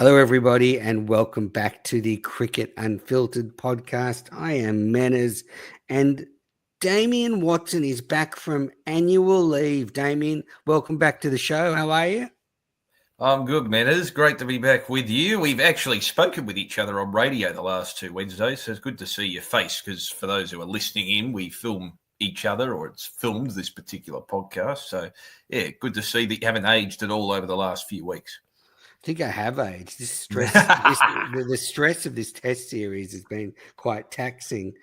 Hello, everybody, and welcome back to the Cricket Unfiltered podcast. I am Manners, and Damien Watson is back from annual leave. Damien, welcome back to the show. How are you? I'm good, Manners. Great to be back with you. We've actually spoken with each other on radio the last 2 Wednesdays, so it's good to see your face, because for those who are listening in, we film each other, or it's filmed, this particular podcast. So, yeah, good to see that you haven't aged at all over the last few weeks. I think I have aged. This stress, the stress of this test series has been quite taxing.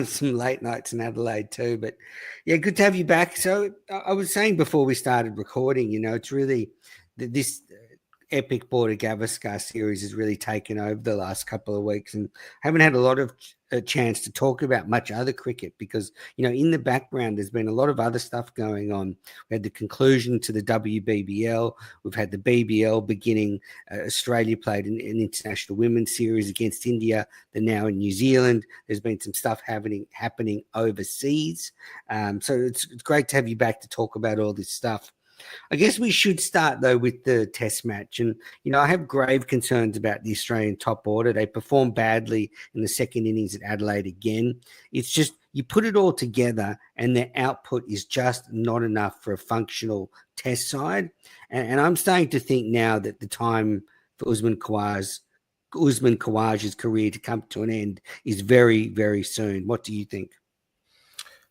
Some late nights in Adelaide too, but yeah, good to have you back. So I was saying before we started recording, it's really this epic Border-Gavaskar series has really taken over the last couple of weeks, and haven't had a lot of a chance to talk about much other cricket because in the background there's been a lot of other stuff going on. We had the conclusion to the WBBL, we've had the BBL beginning. Australia played an international women's series against India. They're now in New Zealand. There's been some stuff happening overseas, so it's great to have you back to talk about all this stuff. I guess we should start, though, with the test match. And, I have grave concerns about the Australian top order. They performed badly in the second innings at Adelaide again. It's just you put it all together and their output is just not enough for a functional test side. And I'm starting to think now that the time for Usman Khawaja's career to come to an end is very, very soon. What do you think?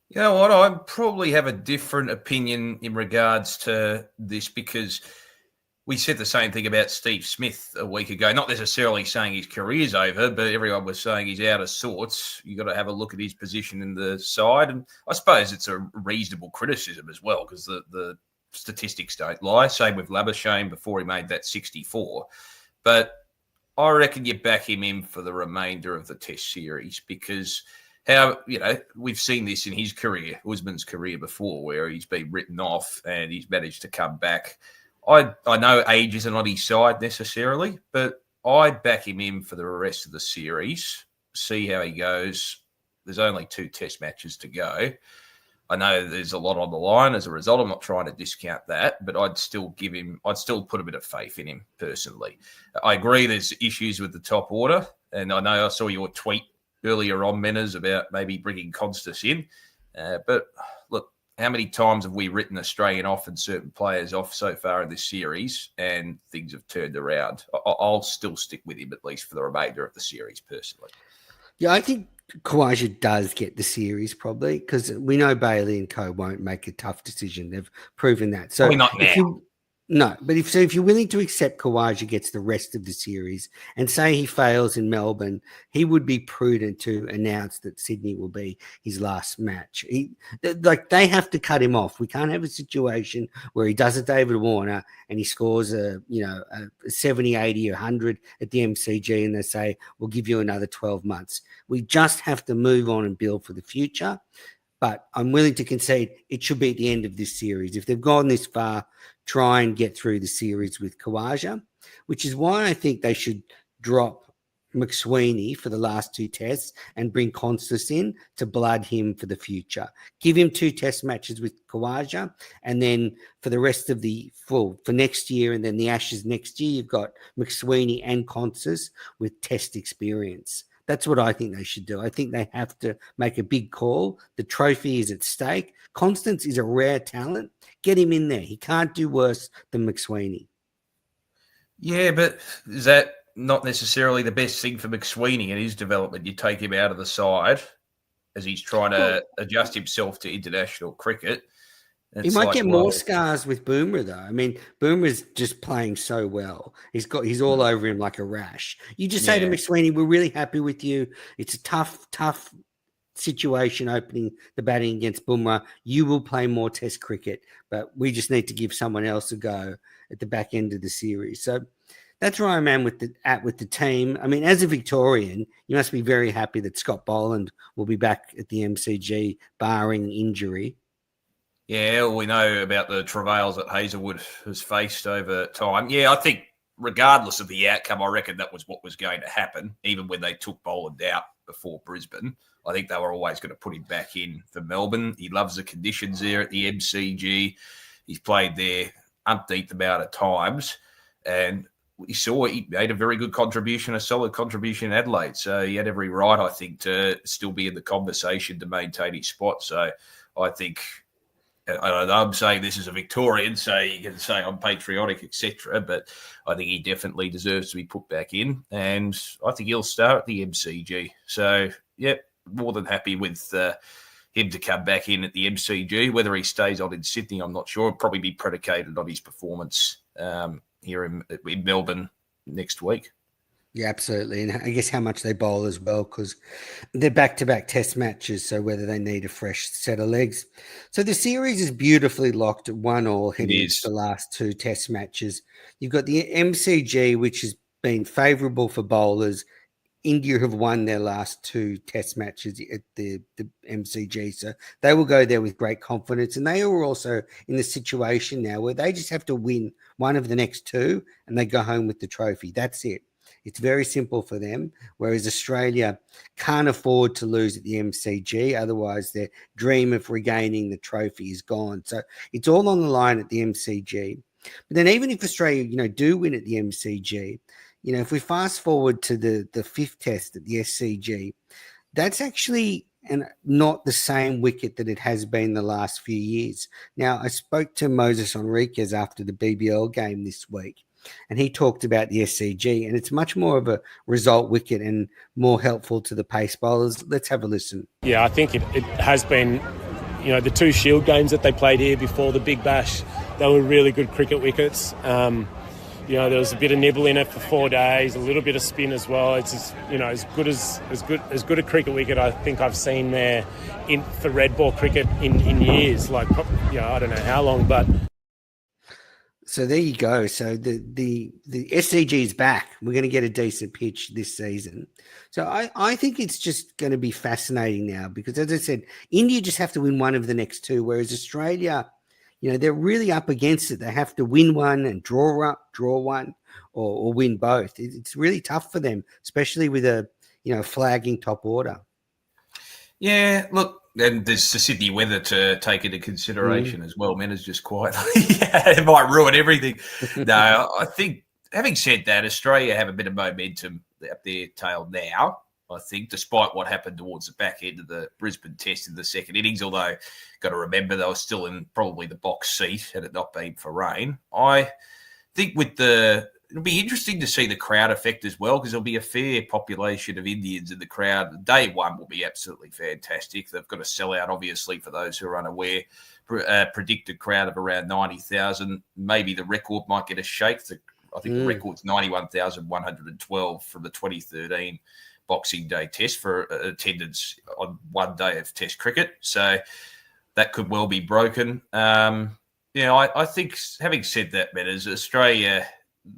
You know what? I probably have a different opinion in regards to this, because we said the same thing about Steve Smith a week ago. Not necessarily saying his career's over, but everyone was saying he's out of sorts. You've got to have a look at his position in the side. And I suppose it's a reasonable criticism as well, because the statistics don't lie. Same with Labuschagne before he made that 64. But I reckon you back him in for the remainder of the Test series, because we've seen this in his career, Usman's career before, where he's been written off and he's managed to come back. I know age isn't on his side necessarily, but I'd back him in for the rest of the series, see how he goes. There's only 2 test matches to go. I know there's a lot on the line as a result. I'm not trying to discount that, but I'd still put a bit of faith in him personally. I agree there's issues with the top order, and I know I saw your tweet earlier on, Menners, about maybe bringing Constas in. But look, how many times have we written Australian off and certain players off so far in this series, and things have turned around? I'll still stick with him, at least for the remainder of the series, personally. Yeah, I think Khawaja does get the series probably, because we know Bailey and co won't make a tough decision. They've proven that. So probably not now. No, but if you're willing to accept Khawaja gets the rest of the series, and say he fails in Melbourne, he would be prudent to announce that Sydney will be his last match. They have to cut him off. We can't have a situation where he does a David Warner and he scores a 70, 80, or 100 at the MCG, and they say, we'll give you another 12 months. We just have to move on and build for the future. But I'm willing to concede it should be at the end of this series. If they've gone this far, try and get through the series with Khawaja, which is why I think they should drop McSweeney for the last 2 tests and bring Constas in to blood him for the future. Give him 2 test matches with Khawaja, and then for the rest of for next year and then the Ashes next year, you've got McSweeney and Constas with test experience. That's what I think they should do. I think they have to make a big call. The trophy is at stake. Constance is a rare talent. Get him in there. He can't do worse than McSweeney. Yeah, but is that not necessarily the best thing for McSweeney in his development? You take him out of the side as he's trying to adjust himself to international cricket. He might get more scars with Boomer, though. I mean, Boomer's just playing so well. He's all over him like a rash. You just say to McSweeney, we're really happy with you. It's a tough situation opening the batting against Boomer. You will play more test cricket, but we just need to give someone else a go at the back end of the series. So that's where I'm at with the team. I mean, as a Victorian, you must be very happy that Scott Boland will be back at the MCG, barring injury. Yeah, well, we know about the travails that Hazelwood has faced over time. Yeah, I think regardless of the outcome, I reckon that was what was going to happen, even when they took Boland out before Brisbane. I think they were always going to put him back in for Melbourne. He loves the conditions there at the MCG. He's played there umpteenth amount of times. And we saw he made a very good contribution, a solid contribution in Adelaide. So he had every right, I think, to still be in the conversation to maintain his spot. So I think, I'm saying this as a Victorian, so you can say I'm patriotic, etc. But I think he definitely deserves to be put back in, and I think he'll start at the MCG. So, yep, more than happy with him to come back in at the MCG. Whether he stays on in Sydney, I'm not sure. It'll probably be predicated on his performance here in Melbourne next week. Yeah, absolutely. And I guess how much they bowl as well, because they're back-to-back test matches, so whether they need a fresh set of legs. So the series is beautifully locked at 1-1 heading into the last two test matches. You've got the MCG, which has been favourable for bowlers. India have won their last two test matches at the MCG, so they will go there with great confidence. And they are also in the situation now where they just have to win one of the next two and they go home with the trophy. That's it. It's very simple for them, whereas Australia can't afford to lose at the MCG. Otherwise, their dream of regaining the trophy is gone. So it's all on the line at the MCG. But then even if Australia, do win at the MCG, if we fast forward to the fifth test at the SCG, that's actually not the same wicket that it has been the last few years. Now, I spoke to Moses Enriquez after the BBL game this week, and he talked about the SCG, and it's much more of a result wicket and more helpful to the pace bowlers. Let's have a listen. Yeah, I think it has been, the two Shield games that they played here before the Big Bash, they were really good cricket wickets. There was a bit of nibble in it for 4 days, a little bit of spin as well. It's just, as good a cricket wicket I think I've seen there for red ball cricket in years. I don't know how long, but. So there you go. So the SCG is back. We're going to get a decent pitch this season. So I think it's just going to be fascinating now because, as I said, India just have to win one of the next two, whereas Australia, they're really up against it. They have to win one and draw one, or win both. It's really tough for them, especially with a flagging top order. Yeah, look, and there's the Sydney weather to take into consideration as well. Mena's just quietly, it might ruin everything. No, I think, having said that, Australia have a bit of momentum up their tail now. I think, despite what happened towards the back end of the Brisbane Test in the second innings, although got to remember they were still in probably the box seat had it not been for rain. I think it'll be interesting to see the crowd effect as well, because there'll be a fair population of Indians in the crowd. Day one will be absolutely fantastic. They've got a sellout, obviously, for those who are unaware. Predicted crowd of around 90,000. Maybe the record might get a shake. I think the record's 91,112 from the 2013 Boxing Day Test for attendance on one day of Test cricket. So that could well be broken. I think, having said that, Menas, Australia,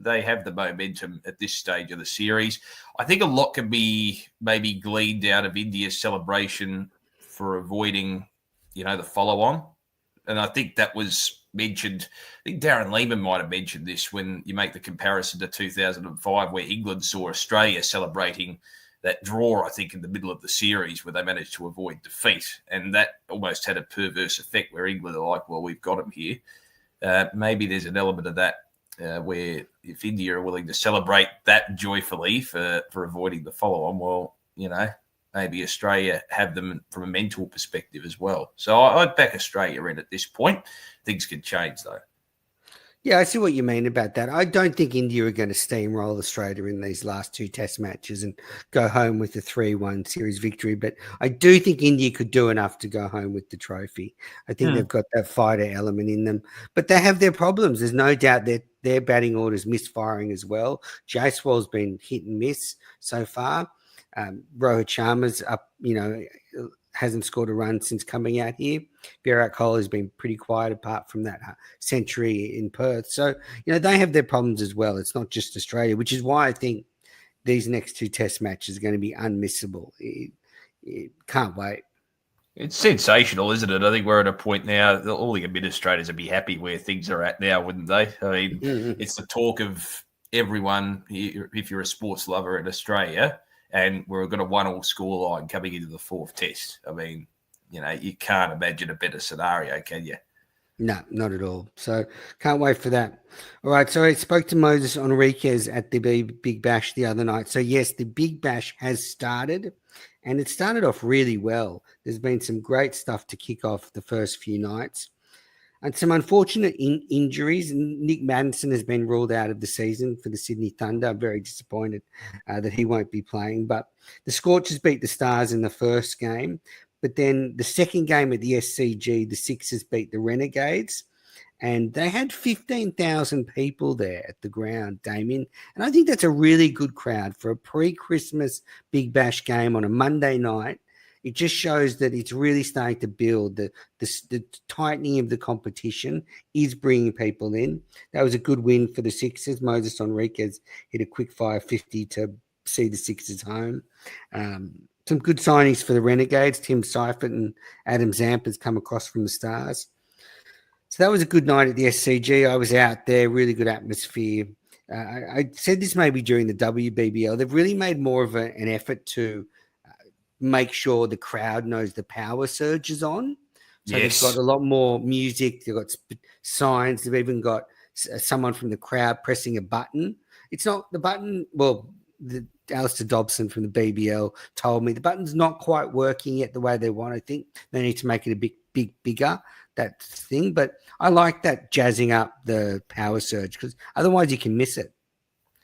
they have the momentum at this stage of the series. I think a lot can be maybe gleaned out of India's celebration for avoiding, the follow-on. And I think that was mentioned. I think Darren Lehman might have mentioned this when you make the comparison to 2005, where England saw Australia celebrating that draw, I think, in the middle of the series where they managed to avoid defeat. And that almost had a perverse effect where England are like, well, we've got them here. Maybe there's an element of that where if India are willing to celebrate that joyfully for avoiding the follow-on, well, maybe Australia have them from a mental perspective as well. So I'd back Australia in at this point. Things could change, though. Yeah, I see what you mean about that. I don't think India are going to steamroll Australia in these last two test matches and go home with a 3-1 series victory. But I do think India could do enough to go home with the trophy. I think they've got that fighter element in them. But they have their problems. There's no doubt that their batting order's misfiring as well. Jaiswal's been hit and miss so far. Rohit Sharma's up, hasn't scored a run since coming out here. Virat Kohli has been pretty quiet apart from that century in Perth. So, they have their problems as well. It's not just Australia, which is why I think these next two test matches are going to be unmissable. Can't wait. It's sensational, isn't it? I think we're at a point now, all the administrators would be happy where things are at now, wouldn't they? I mean, it's the talk of everyone, if you're a sports lover in Australia, and we're got a 1-1 scoreline coming into the fourth test. I mean, you can't imagine a better scenario, can you? No, not at all. So can't wait for that. All right. So I spoke to Moses Enriquez at the Big Bash the other night. So yes, the Big Bash has started, and it started off really well. There's been some great stuff to kick off the first few nights. And some unfortunate injuries. Nick Maddison has been ruled out of the season for the Sydney Thunder. I'm very disappointed that he won't be playing. But the Scorchers beat the Stars in the first game. But then the second game at the SCG, the Sixers beat the Renegades. And they had 15,000 people there at the ground, Damien. And I think that's a really good crowd for a pre-Christmas Big Bash game on a Monday night. It just shows that it's really starting to build. The tightening of the competition is bringing people in. That was a good win for the Sixers. Moses Enriquez hit a quick-fire 50 to see the Sixers home. Some good signings for the Renegades. Tim Seifert and Adam Zamp has come across from the Stars. So that was a good night at the SCG. I was out there, really good atmosphere. I said this maybe during the WBBL. They've really made more of an effort to make sure the crowd knows the power surge is on. So yes. They've got a lot more music. They've got signs. They've even got someone from the crowd pressing a button. It's not the button. Well, Alistair Dobson from the BBL told me the button's not quite working yet the way they want. I think they need to make it a bit bigger, that thing. But I like that jazzing up the power surge because otherwise you can miss it.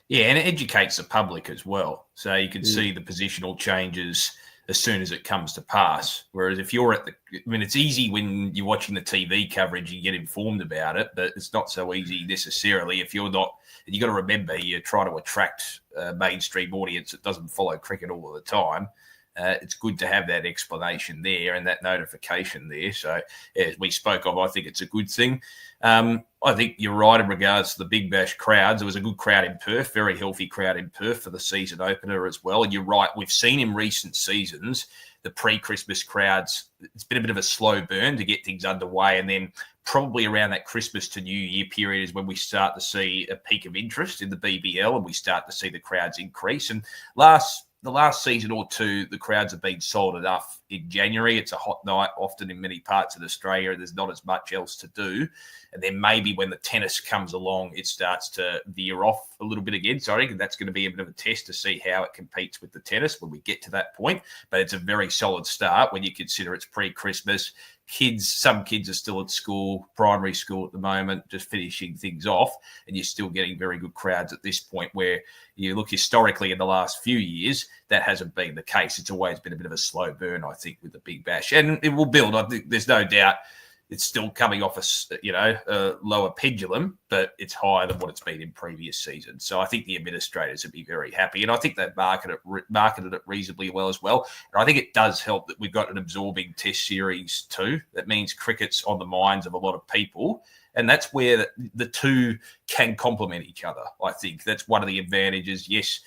Yeah, and it educates the public as well. So you can see the positional changes as soon as it comes to pass. Whereas if you're it's easy when you're watching the TV coverage, you get informed about it, but it's not so easy necessarily if you're not. And you got to remember, you try to attract a mainstream audience that doesn't follow cricket all of the time. It's good to have that explanation there and that notification there. So as we spoke of, I think it's a good thing. I think you're right in regards to the Big Bash crowds. There was a good crowd in Perth, very healthy crowd in Perth for the season opener as well. And you're right, we've seen in recent seasons the pre-Christmas crowds, it's been a bit of a slow burn to get things underway. And then probably around that Christmas to New Year period is when we start to see a peak of interest in the BBL and we start to see the crowds increase. And the last season or two, the crowds have been solid enough in January. It's a hot night often in many parts of Australia. There's not as much else to do. And then maybe when the tennis comes along, it starts to veer off a little bit again. So I think that's going to be a bit of a test to see how it competes with the tennis when we get to that point. But it's a very solid start when you consider it's pre-Christmas. Some kids are still at school, primary school at the moment, just finishing things off, and you're still getting very good crowds at this point where you look historically in the last few years, that hasn't been the case. It's always been a bit of a slow burn, I think, with the Big Bash. And it will build. I think there's no doubt it's still coming off a lower pendulum, but it's higher than what it's been in previous seasons. So I think the administrators would be very happy. And I think they've marketed it reasonably well as well. And I think it does help that we've got an absorbing test series too. That means cricket's on the minds of a lot of people. And that's where the two can complement each other. I think that's one of the advantages. Yes,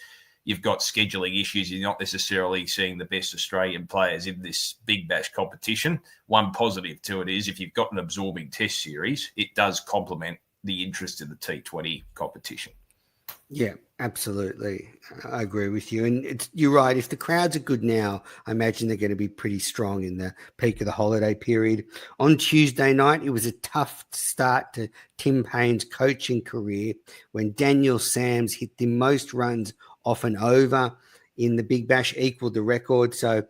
you've got scheduling issues. You're not necessarily seeing the best Australian players in this Big Bash competition. One positive to it is if you've got an absorbing test series, it does complement the interest in the T20 competition. Yeah, absolutely. I agree with you. And you're right. If the crowds are good now, I imagine they're going to be pretty strong in the peak of the holiday period. On Tuesday night, it was a tough start to Tim Payne's coaching career when Daniel Sams hit the most runs off an over in the Big Bash, equaled the record. So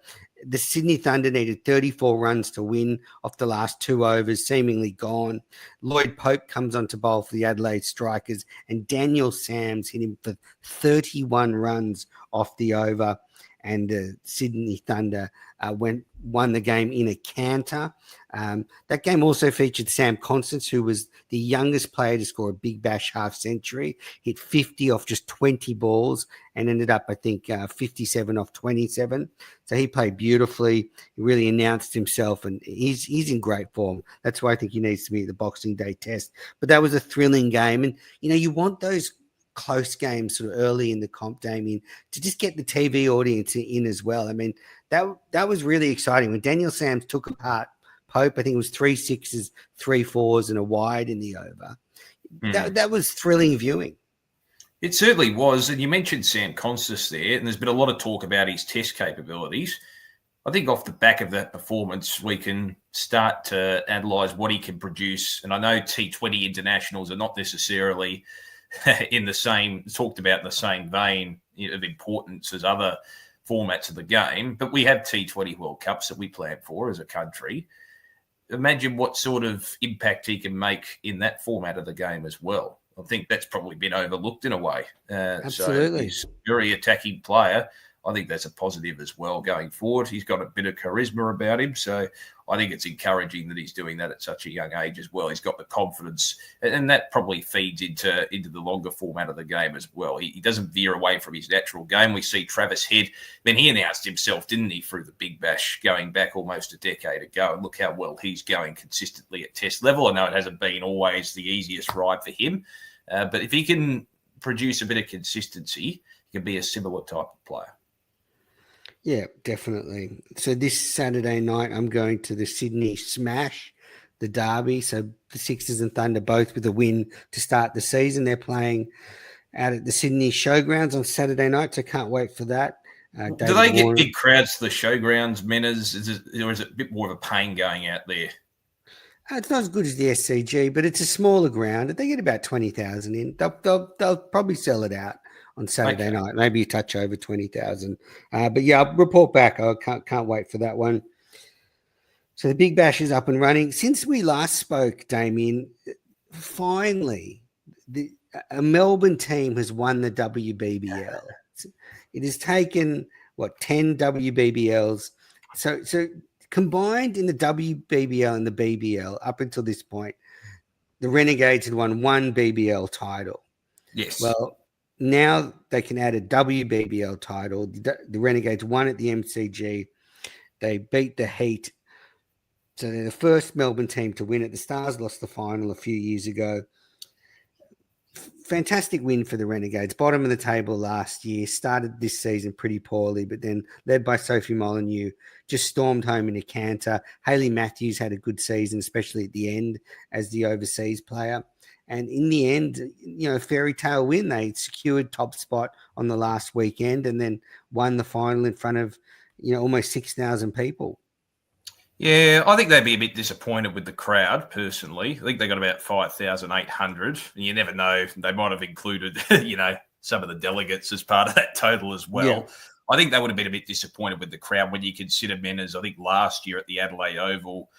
the Sydney Thunder needed 34 runs to win off the last 2 overs, seemingly gone. Lloyd Pope comes on to bowl for the Adelaide Strikers, and Daniel Sams hit him for 31 runs off the over. And the Sydney Thunder won the game in a canter. That game also featured Sam Constance, who was the youngest player to score a Big Bash half century, hit 50 off just 20 balls and ended up, I think, 57 off 27. So he played beautifully. He really announced himself, and he's in great form. That's why I think he needs to be at the Boxing Day test. But that was a thrilling game. And, you want those close games sort of early in the comp, Damien, to just get the TV audience in as well. I mean, that was really exciting. When Daniel Sams took apart Pope, I think it was 3 6s, 3 4s, and a wide in the over. That was thrilling viewing. It certainly was. And you mentioned Sam Constance there, and there's been a lot of talk about his test capabilities. I think off the back of that performance, we can start to analyse what he can produce. And I know T20 internationals are not necessarily talked about in the same vein of importance as other formats of the game, but we have T20 World Cups that we plan for as a country. Imagine what sort of impact he can make in that format of the game as well. I think that's probably been overlooked in a way. Absolutely. So he's a very attacking player. I think that's a positive as well going forward. He's got a bit of charisma about him. So I think it's encouraging that he's doing that at such a young age as well. He's got the confidence, and that probably feeds into the longer format of the game as well. He doesn't veer away from his natural game. We see Travis Head. He announced himself, didn't he, through the Big Bash going back almost a decade ago. And look how well he's going consistently at test level. I know it hasn't been always the easiest ride for him, but if he can produce a bit of consistency, he can be a similar type of player. Yeah, definitely. So this Saturday night, I'm going to the Sydney Smash, the derby. So the Sixers and Thunder both with a win to start the season. They're playing out at the Sydney Showgrounds on Saturday night, so can't wait for that. Do they get big crowds to the Showgrounds, Menners, or is it a bit more of a pain going out there? It's not as good as the SCG, but it's a smaller ground. They get about 20,000 in. They'll probably sell it out on Saturday night, maybe a touch over 20,000. But yeah, I'll report back. I can't wait for that one. So the Big Bash is up and running. Since we last spoke, Damien, finally, a Melbourne team has won the WBBL. It has taken, 10 WBBLs. So combined in the WBBL and the BBL up until this point, the Renegades had won one BBL title. Yes. Well, now they can add a WBBL title. The Renegades won at the MCG. They beat the Heat. So they're the first Melbourne team to win it. The Stars lost the final a few years ago. Fantastic win for the Renegades. Bottom of the table last year. Started this season pretty poorly, but then led by Sophie Molyneux, just stormed home in a canter. Hayley Matthews had a good season, especially at the end as the overseas player. And in the end, fairy tale win. They secured top spot on the last weekend and then won the final in front of, almost 6,000 people. Yeah, I think they'd be a bit disappointed with the crowd, personally. I think they got about 5,800. And you never know. They might have included, some of the delegates as part of that total as well. Yeah. I think they would have been a bit disappointed with the crowd when you consider Menners. I think last year at the Adelaide Oval,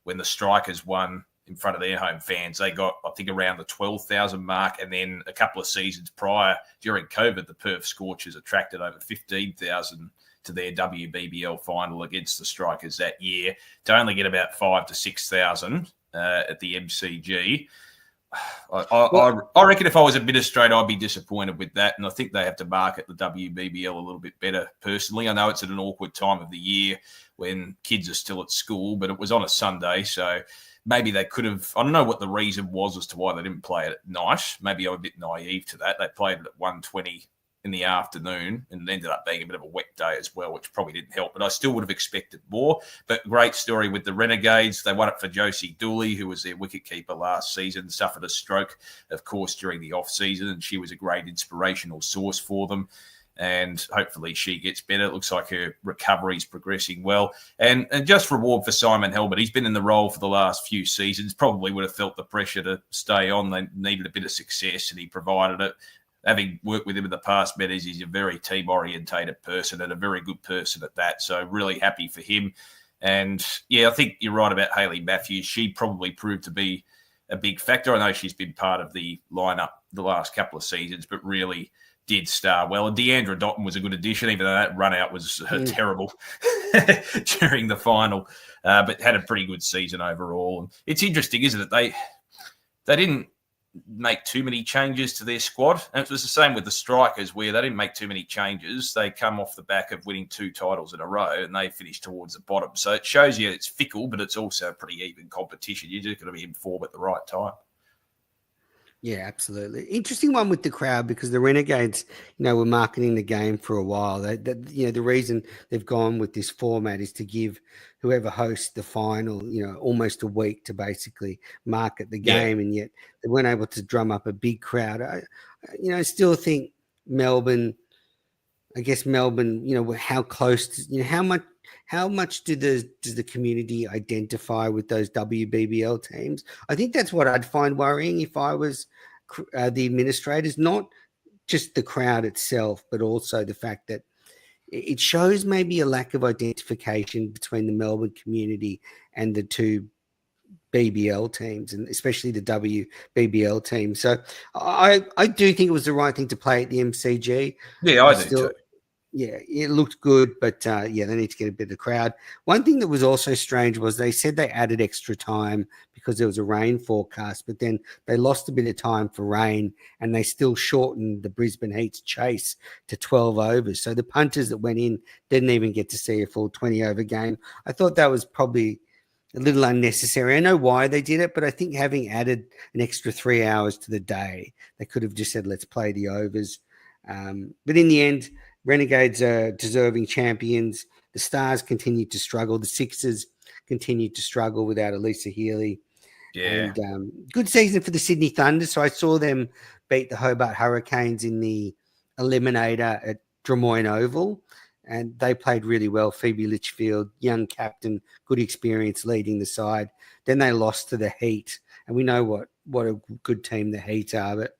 when the Strikers won in front of their home fans, they got, I think, around the 12,000 mark. And then a couple of seasons prior, during COVID, the Perth Scorchers attracted over 15,000 to their WBBL final against the Strikers that year, to only get about 5,000 to 6,000 at the MCG. I reckon if I was administrator, I'd be disappointed with that. And I think they have to market the WBBL a little bit better, personally. I know it's at an awkward time of the year when kids are still at school, but it was on a Sunday, so maybe they could have. I don't know what the reason was as to why they didn't play it at night. Maybe I'm a bit naive to that. They played it at 1:20 in the afternoon, and it ended up being a bit of a wet day as well, which probably didn't help. But I still would have expected more. But great story with the Renegades. They won it for Josie Dooley, who was their wicketkeeper last season, suffered a stroke, of course, during the off-season, and she was a great inspirational source for them. And hopefully she gets better. It looks like her recovery is progressing well. And just reward for Simon Helmet. He's been in the role for the last few seasons, probably would have felt the pressure to stay on. They needed a bit of success, and he provided it. Having worked with him in the past, Meadows, he's a very team-orientated person and a very good person at that. So really happy for him. And, yeah, I think you're right about Hayley Matthews. She probably proved to be a big factor. I know she's been part of the lineup the last couple of seasons, but really did star well. And Deandra Dotton was a good addition, even though that run-out was terrible during the final, but had a pretty good season overall. And it's interesting, isn't it? They didn't make too many changes to their squad. And it was the same with the Strikers, where they didn't make too many changes. They come off the back of winning 2 titles in a row, and they finished towards the bottom. So it shows you it's fickle, but it's also a pretty even competition. You're just going to be in form at the right time. Yeah, absolutely. Interesting one with the crowd, because the Renegades, were marketing the game for a while. The reason they've gone with this format is to give whoever hosts the final, almost a week to basically market the game, and yet they weren't able to drum up a big crowd. I still think Melbourne, how close, how much does the community identify with those WBBL teams? I think that's what I'd find worrying if I was the administrators, not just the crowd itself, but also the fact that it shows maybe a lack of identification between the Melbourne community and the two BBL teams, and especially the WBBL team. So I do think it was the right thing to play at the MCG. Yeah, I do too. Yeah, it looked good, but they need to get a bit of the crowd. One thing that was also strange was they said they added extra time because there was a rain forecast, but then they lost a bit of time for rain and they still shortened the Brisbane Heat's chase to 12 overs. So the punters that went in didn't even get to see a full 20-over game. I thought that was probably a little unnecessary. I know why they did it, but I think having added an extra 3 hours to the day, they could have just said, let's play the overs. But in the end, Renegades are deserving champions. The Stars continued to struggle. The Sixers continued to struggle without Elisa Healy. Yeah. And good season for the Sydney Thunder. So I saw them beat the Hobart Hurricanes in the eliminator at Drummoyne Oval, and they played really well. Phoebe Litchfield, young captain, good experience leading the side. Then they lost to the Heat, and we know what a good team the Heat are. But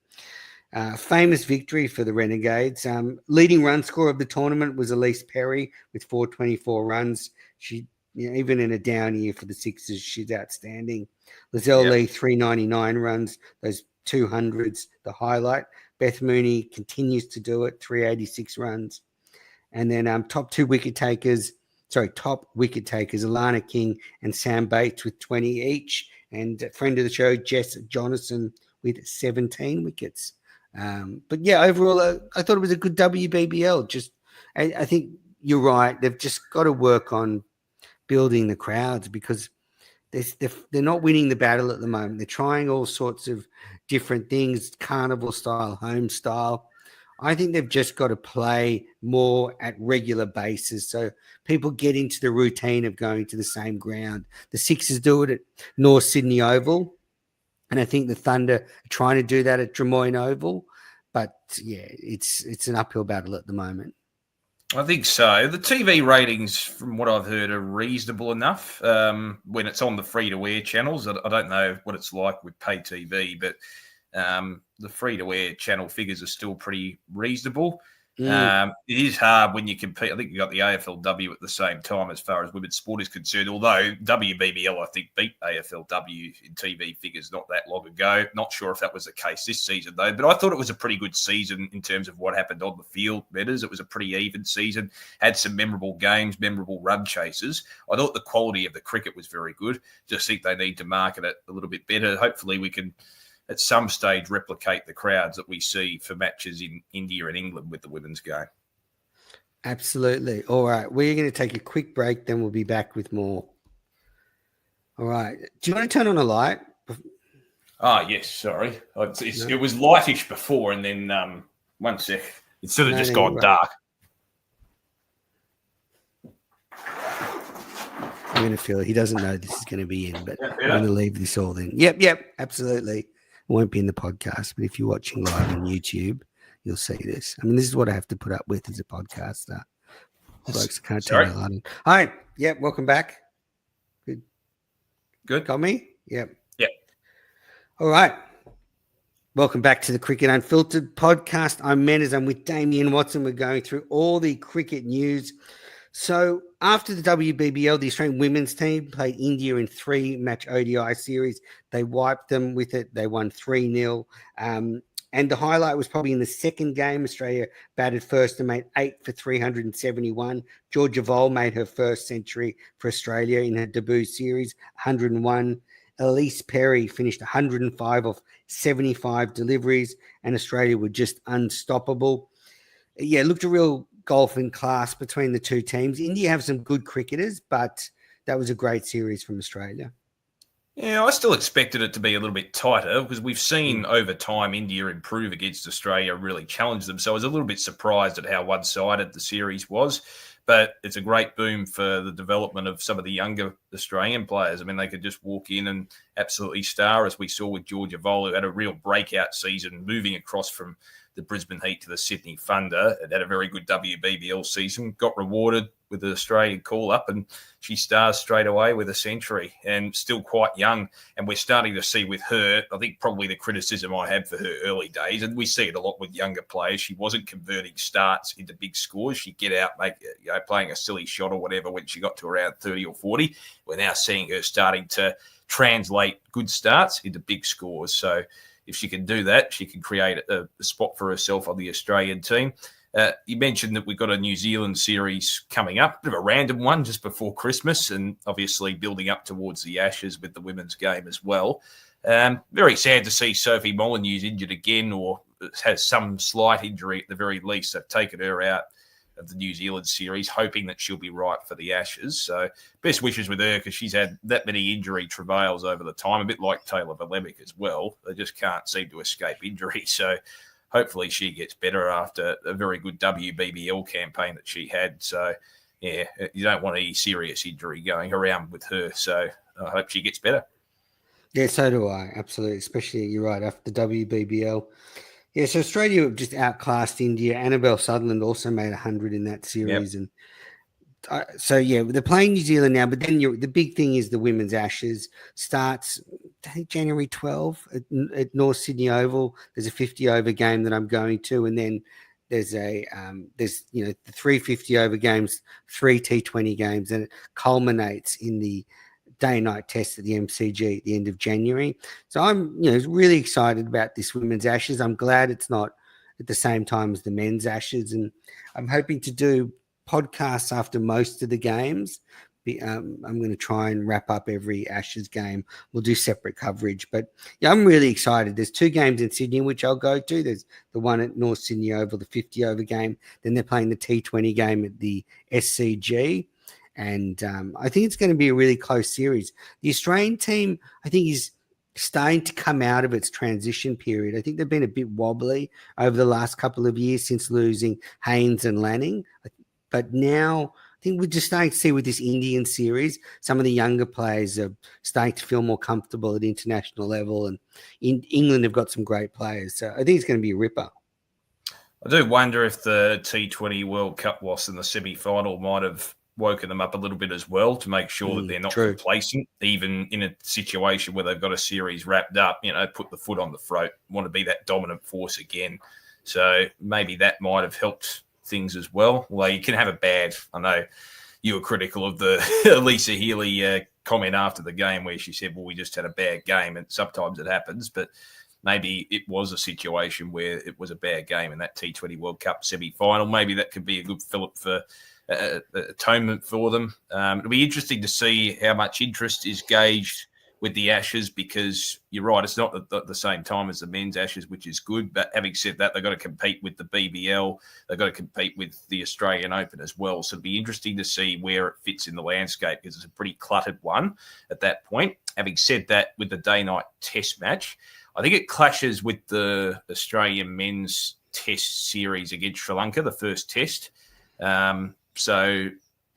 famous victory for the Renegades. Leading run scorer of the tournament was Elise Perry with 424 runs. She, even in a down year for the Sixers, she's outstanding. Lizelle Lee, 399 runs, those 200s, the highlight. Beth Mooney continues to do it, 386 runs. And then top wicket takers, Alana King and Sam Bates with 20 each. And a friend of the show, Jess Jonathan, with 17 wickets. But yeah, overall, I thought it was a good WBBL. I think you're right. They've just got to work on building the crowds because they're not winning the battle at the moment. They're trying all sorts of different things, carnival style, home style. I think they've just got to play more at regular basis so people get into the routine of going to the same ground. The Sixers do it at North Sydney Oval. And I think the Thunder are trying to do that at Drummoyne Oval. But, yeah, it's an uphill battle at the moment. I think so. The TV ratings, from what I've heard, are reasonable enough when it's on the free-to-air channels. I don't know what it's like with pay TV, but the free-to-air channel figures are still pretty reasonable. It is hard when you compete. I think you got the AFLW at the same time as far as women's sport is concerned, although WBBL, I think, beat AFLW in TV figures not that long ago. Not sure if that was the case this season, though, but I thought it was a pretty good season in terms of what happened on the field matters. It was a pretty even season, had some memorable games, memorable run chases. I thought the quality of the cricket was very good. Just think they need to market it a little bit better. Hopefully we can at some stage replicate the crowds that we see for matches in India and England with the women's game. Absolutely. All right. We're going to take a quick break, then we'll be back with more. All right. Do you want to turn on a light? Yes, sorry. It was lightish before, and then one sec. It's sort of just gone dark. I'm going to feel it. He doesn't know this is going to be in, but I'm going to leave this all in. Yep, absolutely. It won't be in the podcast, but if you're watching live on YouTube, you'll see this. I mean, this is what I have to put up with as a podcaster. Folks, I can't turn the light on. Hi. Yep, welcome back. Good. Got me? Yep. All right. Welcome back to the Cricket Unfiltered podcast. I'm Menez. I'm with Damien Watson. We're going through all the cricket news. So after the WBBL, the Australian women's team played India in 3-match ODI series. They wiped them with it. They won 3-0. And the highlight was probably in the second game. Australia batted first and made 8 for 371. Georgia Vole made her first century for Australia in her debut series, 101. Elise Perry finished 105 off 75 deliveries, and Australia were just unstoppable. Yeah, it looked a real golf in class between the two teams. India have some good cricketers, but that was a great series from Australia. Yeah, I still expected it to be a little bit tighter because we've seen over time India improve against Australia, really challenge them. So I was a little bit surprised at how one-sided the series was. But it's a great boom for the development of some of the younger Australian players. I mean, they could just walk in absolutely star, as we saw with Georgia Vole, who had a real breakout season, moving across from the Brisbane Heat to the Sydney Thunder, and had a very good WBBL season, got rewarded with the Australian call-up, and she stars straight away with a century, and still quite young. And we're starting to see with her, I think probably the criticism I had for her early days, and we see it a lot with younger players, she wasn't converting starts into big scores. She'd get out, playing a silly shot or whatever when she got to around 30 or 40. We're now seeing her starting to translate good starts into big scores. So if she can do that, she can create a spot for herself on the Australian team. You mentioned that we've got a New Zealand series coming up, bit of a random one just before Christmas, and obviously building up towards the Ashes with the women's game as well. Very sad to see Sophie Molyneux's injured again, or has some slight injury at the very least. They've taken her out of the New Zealand series, hoping that she'll be right for the Ashes. So best wishes with her, because she's had that many injury travails over the time, a bit like Taylor Valemic as well. They just can't seem to escape injury. So hopefully she gets better after a very good WBBL campaign that she had. So, yeah, you don't want any serious injury going around with her. So I hope she gets better. Yeah, so do I. Absolutely. Especially, you're right, after the WBBL. Yeah, so Australia just outclassed India. Annabelle Sutherland also made 100 in that series. Yep. And so, yeah, they're playing New Zealand now, but then the big thing is the Women's Ashes starts, I think, January 12 at North Sydney Oval. There's a 50-over game that I'm going to, and then there's the 3 50-over games, 3 T20 games, and it culminates in the day-night test at the MCG at the end of January. So I'm, really excited about this Women's Ashes. I'm glad it's not at the same time as the Men's Ashes, and I'm hoping to do podcasts after most of the games. I'm going to try and wrap up every Ashes game. We'll do separate coverage, but yeah, I'm really excited. There's 2 games in Sydney which I'll go to. There's the one at North Sydney Oval, the 50-over game. Then they're playing the T20 game at the SCG. And I think it's going to be a really close series. The Australian team, I think, is starting to come out of its transition period. I think they've been a bit wobbly over the last couple of years since losing Haynes and Lanning. But now I think we're just starting to see with this Indian series, some of the younger players are starting to feel more comfortable at international level. And in England have got some great players. So I think it's going to be a ripper. I do wonder if the T20 World Cup loss in the semi-final might have woken them up a little bit as well, to make sure that they're not complacent, even in a situation where they've got a series wrapped up, put the foot on the throat, want to be that dominant force again. So maybe that might have helped things as well. Although you can have a bad, I know you were critical of the Lisa Healy comment after the game where she said, well, we just had a bad game, and sometimes it happens, but maybe it was a situation where it was a bad game in that T20 World Cup semi-final. Maybe that could be a good fillip for atonement for them. It'll be interesting to see how much interest is gauged with the Ashes, because you're right, it's not at the same time as the Men's Ashes, which is good. But having said that, they've got to compete with the BBL. They've got to compete with the Australian Open as well. So it'll be interesting to see where it fits in the landscape, because it's a pretty cluttered one at that point. Having said that, with the day-night test match, I think it clashes with the Australian men's test series against Sri Lanka, the first test.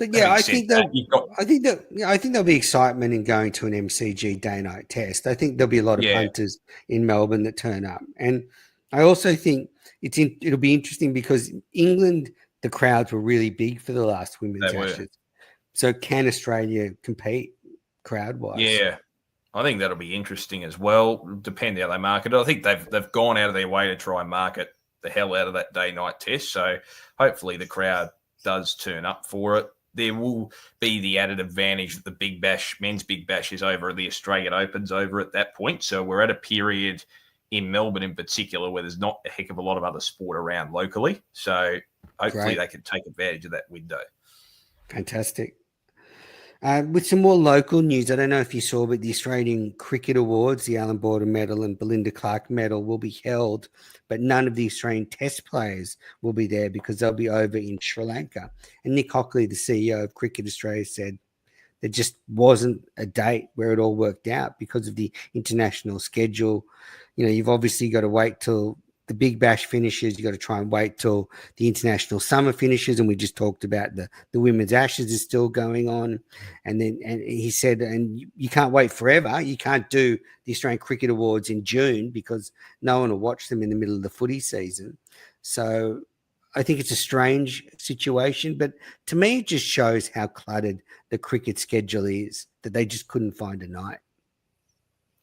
But yeah, I think there'll be excitement in going to an MCG day-night test. I think there'll be a lot of punters in Melbourne that turn up, and I also think it'll be interesting because England, the crowds were really big for the last Women's Ashes. So can Australia compete crowd-wise? Yeah, I think that'll be interesting as well. Depend how they market it. I think they've gone out of their way to try and market the hell out of that day-night test. So hopefully the crowd does turn up for it. There will be the added advantage that the Big Bash, men's Big Bash, is over, the Australian Open's over at that point. So we're at a period in Melbourne in particular where there's not a heck of a lot of other sport around locally. So hopefully they can take advantage of that window. Fantastic. With some more local news, I don't know if you saw, but the Australian Cricket Awards, the Alan Border Medal and Belinda Clark Medal, will be held, but none of the Australian Test players will be there because they'll be over in Sri Lanka. And Nick Hockley, the CEO of Cricket Australia, said there just wasn't a date where it all worked out because of the international schedule. You've obviously got to wait till the Big Bash finishes, you got to try and wait till the international summer finishes. And we just talked about the Women's Ashes is still going on. And he said, and you can't wait forever. You can't do the Australian Cricket Awards in June because no one will watch them in the middle of the footy season. So I think it's a strange situation, but to me, it just shows how cluttered the cricket schedule is, that they just couldn't find a night.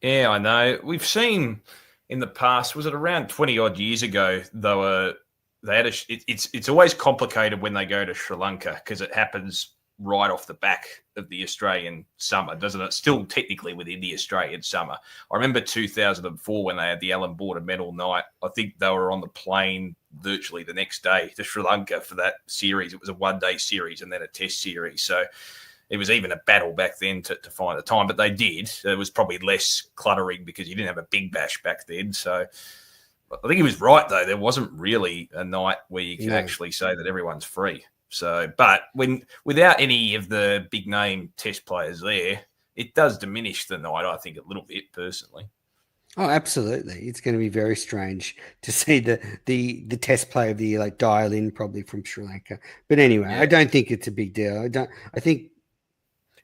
Yeah, I know. We've seen in the past, was it around 20 odd years ago, it's always complicated when they go to Sri Lanka because it happens right off the back of the Australian summer, doesn't it? Still technically within the Australian summer. I remember 2004 when they had the Allan Border Medal night. I think they were on the plane virtually the next day to Sri Lanka for that series. It was a one-day series and then a test series. So it was even a battle back then to find the time, but they did. It was probably less cluttering because you didn't have a Big Bash back then. So I think he was right, though. There wasn't really a night where you could actually say that everyone's free. So, but without any of the big name test players there, it does diminish the night, I think, a little bit personally. Oh, absolutely. It's going to be very strange to see the test player of the year like dial in probably from Sri Lanka. But anyway, I don't think it's a big deal. I think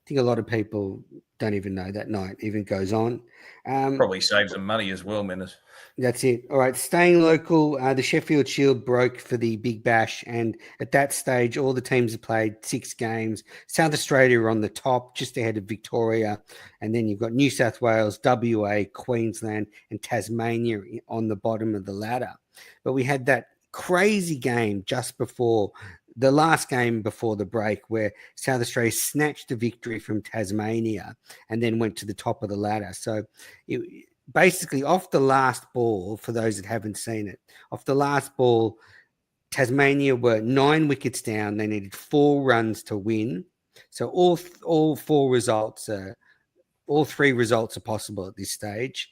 a lot of people don't even know that night even goes on. Probably saves them money as well, Menace. That's it. All right, staying local, the Sheffield Shield broke for the Big Bash, and at that stage, all the teams have played 6 games. South Australia are on the top, just ahead of Victoria, and then you've got New South Wales, WA, Queensland, and Tasmania on the bottom of the ladder. But we had that crazy game just before the last game before the break where South Australia snatched a victory from Tasmania and then went to the top of the ladder. So basically off the last ball, for those that haven't seen it, off the last ball, Tasmania were 9 wickets down. They needed 4 runs to win. So all 3 results are possible at this stage.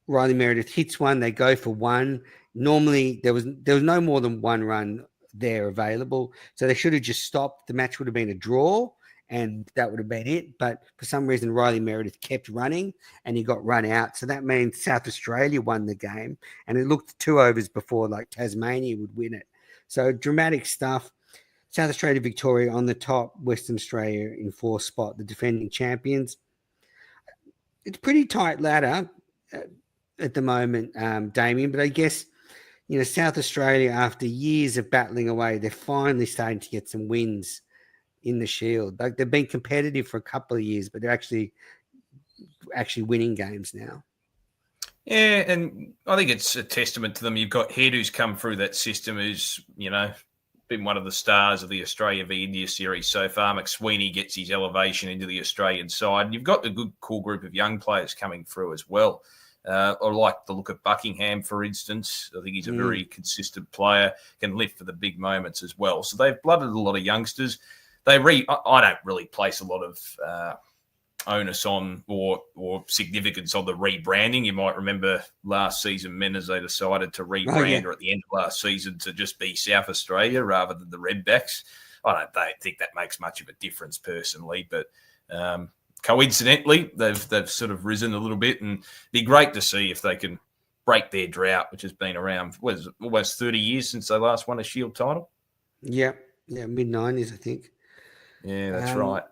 Riley Meredith hits one. They go for 1. Normally there was no more than 1 run there available. So they should have just stopped. The match would have been a draw and that would have been it. But for some reason, Riley Meredith kept running and he got run out. So that means South Australia won the game. And it looked 2 overs before like Tasmania would win it. So dramatic stuff. South Australia, Victoria on the top, Western Australia in 4th spot, the defending champions. It's pretty tight ladder at the moment, Damien, but I guess, you know, South Australia, after years of battling away, they're finally starting to get some wins in the Shield. Like they've been competitive for a couple of years, but they're actually winning games now. Yeah, and I think it's a testament to them. You've got Head, who's come through that system, who's, you know, been one of the stars of the Australia v India series so far. McSweeney gets his elevation into the Australian side. And you've got a good, cool group of young players coming through as well. I like the look of Buckingham, for instance. I think he's a very consistent player, can lift for the big moments as well. So they've blooded a lot of youngsters. I don't really place a lot of onus on or significance on the rebranding. You might remember last season, as they decided to rebrand or at the end of last season to just be South Australia rather than the Redbacks. I don't think that makes much of a difference personally, but coincidentally, they've sort of risen a little bit, and it'd be great to see if they can break their drought, which has been around almost 30 years since they last won a Shield title. Yeah, mid-90s, I think. Yeah, that's right.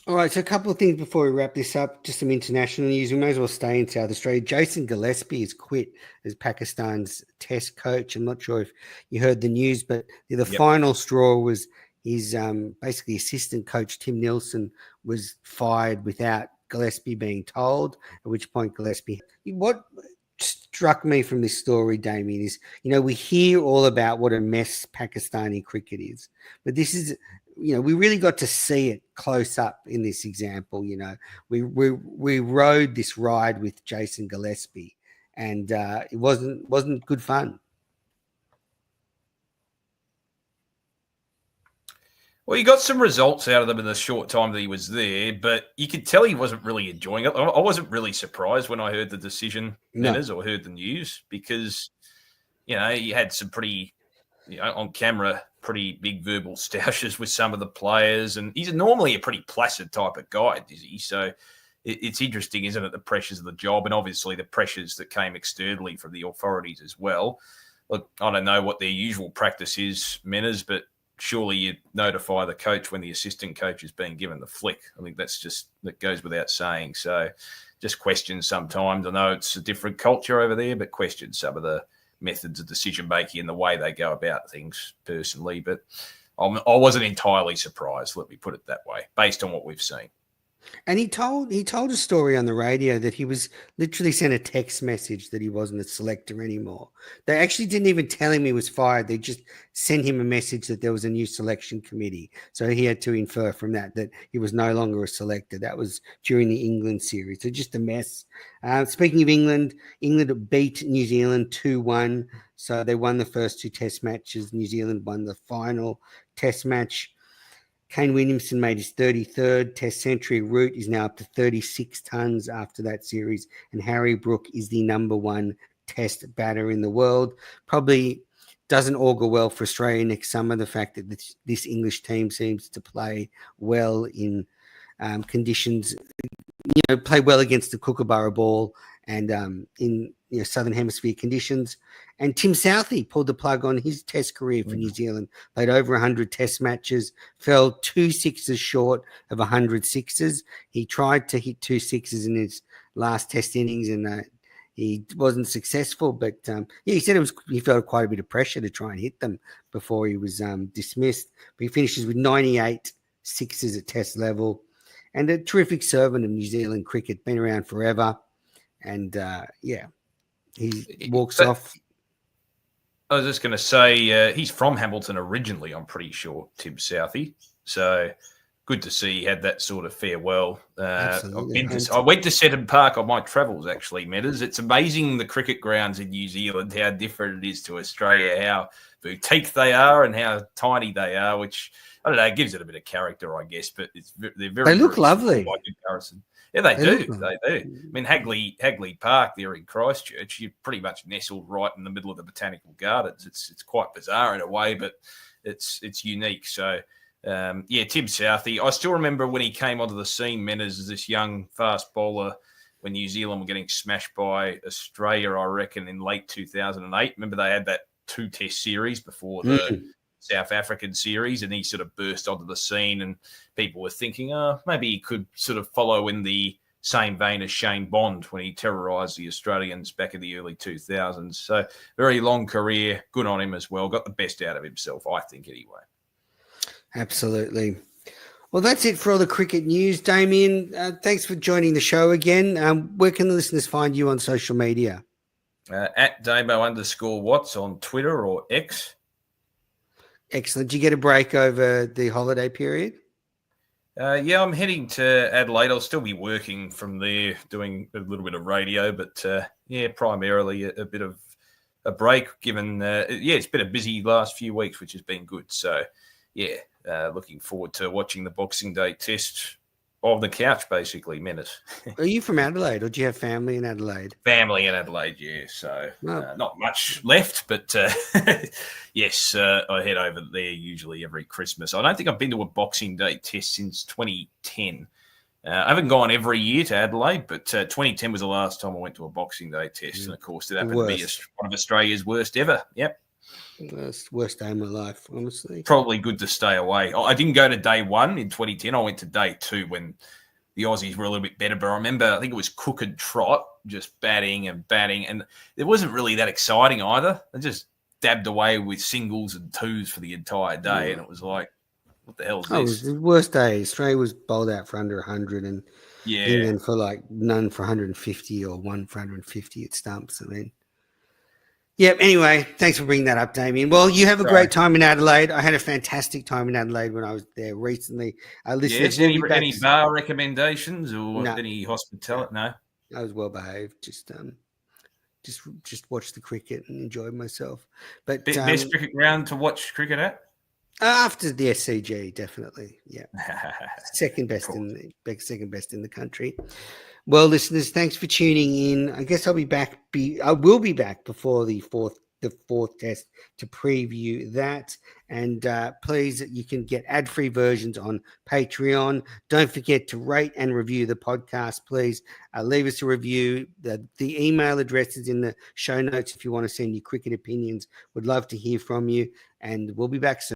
All right, so a couple of things before we wrap this up. Just some international news. We may as well stay in South Australia. Jason Gillespie has quit as Pakistan's test coach. I'm not sure if you heard the news, but the final straw was his basically assistant coach, Tim Nielsen, was fired without Gillespie being told, at which point Gillespie... What struck me from this story, Damien, is, you know, we hear all about what a mess Pakistani cricket is, but this is... You know, we really got to see it close up in this example. You know, we rode this ride with Jason Gillespie, and it wasn't good fun. Well, you got some results out of them in the short time that he was there, but you could tell he wasn't really enjoying it. I wasn't really surprised when I heard the decision, or heard the news, because, you know, he had some pretty, you know, on camera, pretty big verbal stoushes with some of the players, and he's normally a pretty placid type of guy, is he? So it's interesting, isn't it, the pressures of the job and obviously the pressures that came externally from the authorities as well. Look, I don't know what their usual practice is, Menners, but surely you'd notify the coach when the assistant coach is being given the flick. I think that goes without saying. So just question sometimes. I know it's a different culture over there, but question some of the methods of decision-making and the way they go about things personally. But I wasn't entirely surprised, let me put it that way, based on what we've seen. And he told a story on the radio that he was literally sent a text message that he wasn't a selector anymore. They actually didn't even tell him he was fired. They just sent him a message that there was a new selection committee. So he had to infer from that he was no longer a selector. That was during the England series. So just a mess. Speaking of England beat New Zealand 2-1. So they won the first 2 test matches. New Zealand won the final test match. Kane Williamson made his 33rd test century. Root is now up to 36 tons after that series. And Harry Brook is the number 1 test batter in the world. Probably doesn't augur well for Australia next summer, the fact that this English team seems to play well in conditions, play well against the Kookaburra ball and in Southern Hemisphere conditions. And Tim Southey pulled the plug on his test career for New Zealand, played over 100 test matches, fell 2 sixes short of 100 sixes. He tried to hit 2 sixes in his last test innings and he wasn't successful. But he said he felt quite a bit of pressure to try and hit them before he was dismissed. But he finishes with 98 sixes at test level and a terrific servant of New Zealand cricket, been around forever. And he walks off. I was just going to say he's from Hamilton originally, I'm pretty sure, Tim Southey. So good to see he had that sort of farewell. I went to Seddon Park on my travels, actually, Metters. It's amazing the cricket grounds in New Zealand, how different it is to Australia, how boutique they are and how tiny they are, which, I don't know, gives it a bit of character, I guess. But they look lovely by comparison. Yeah, they do. They do. I mean, Hagley Park there in Christchurch, you're pretty much nestled right in the middle of the botanical gardens. It's quite bizarre in a way, but it's unique. So, Tim Southey. I still remember when he came onto the scene, Menners, as this young fast bowler when New Zealand were getting smashed by Australia, I reckon, in late 2008. Remember they had that 2-test series before the South African series, and he sort of burst onto the scene and people were thinking, maybe he could sort of follow in the same vein as Shane Bond when he terrorised the Australians back in the early 2000s. So very long career, good on him as well. Got the best out of himself, I think, anyway. Absolutely. Well, that's it for all the cricket news. Damien, thanks for joining the show again. Where can the listeners find you on social media? At Damo_Watts on Twitter or X. Excellent. Did you get a break over the holiday period? I'm heading to Adelaide. I'll still be working from there, doing a little bit of radio, but primarily a bit of a break, given, it's been a busy last few weeks, which has been good. So, looking forward to watching the Boxing Day test on the couch, basically, Menace. Are you from Adelaide, or do you have family in Adelaide? Family in Adelaide, yeah. So not much left, but yes, I head over there usually every Christmas. I don't think I've been to a Boxing Day test since 2010. I haven't gone every year to Adelaide, but 2010 was the last time I went to a Boxing Day test. And, of course, it happened to be one of Australia's worst ever. Yep. Worst day of my life, honestly. Probably good to stay away. I didn't go to day one in 2010. I went to day two when the Aussies were a little bit better. But I remember, I think it was Cook and Trott just batting. And it wasn't really that exciting either. They just dabbed away with singles and twos for the entire day. And it was like, what the hell is this? It was the worst day. Australia was bowled out for under 100 and England for none for 150 or one for 150 at stumps. I mean, anyway, thanks for bringing that up, Damien. Well, you have a great time in Adelaide. I had a fantastic time in Adelaide when I was there recently. Any bar recommendations or any hospitality? No? I was well behaved. Just watched the cricket and enjoyed myself. But best cricket ground to watch cricket at? After the SCG, definitely. Yeah. second best in the country. Well, listeners, thanks for tuning in. I guess I'll be back. I will be back before the 4th the fourth test to preview that. And please, you can get ad-free versions on Patreon. Don't forget to rate and review the podcast. Please leave us a review. The email address is in the show notes if you want to send your cricket opinions. Would love to hear from you, and we'll be back soon.